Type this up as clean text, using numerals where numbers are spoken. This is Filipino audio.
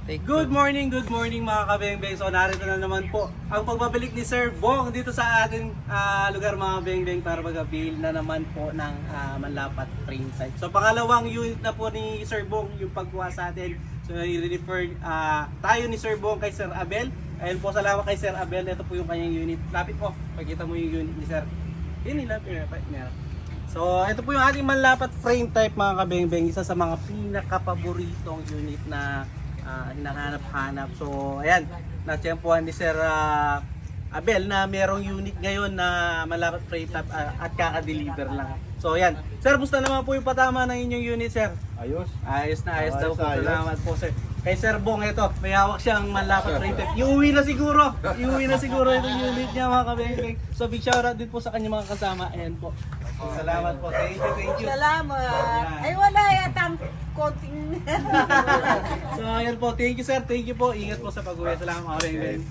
Good morning mga kabeng-beng. So narito na naman po ang pagbabalik ni Sir Bong dito sa ating lugar mga beng-beng para mag-avail na naman po ng Manlapat frame site. So pangalawang unit na po ni Sir Bong yung pagkuha sa atin. So i-refer tayo ni Sir Bong kay Sir Abel. Ayun po, salamat kay Sir Abel. Ito po yung kanyang unit. Lapit po, pagkita mo yung unit ni Sir. Yun nila. So ito po yung ating Manlapat frame type mga kabeng-beng. Isa sa mga pinaka-paboritong unit na hinahanap-hanap. So ayan, natiyempuhan ni Sir Abel na merong unit ngayon na Manlapat frame type at kaka-deliver lang. So ayan, Sir, busta naman po yung patama ng inyong unit, Sir? Ayos. Ayos na, ayos daw po. Ayos. Salamat po, Sir. Kay Sir Bong, ito, may hawak siyang Manlapat frame type. Iuwi na siguro itong unit niya mga kabeng-beng. So big shoutout din po sa kanyang mga kasama. Ayan po. So, salamat po. Thank you. Salamat. Ay wala yatang konting. So ayan po, thank you sir, thank you po. Ingat po sa pag-uwi. Salamat mga kabeng-beng.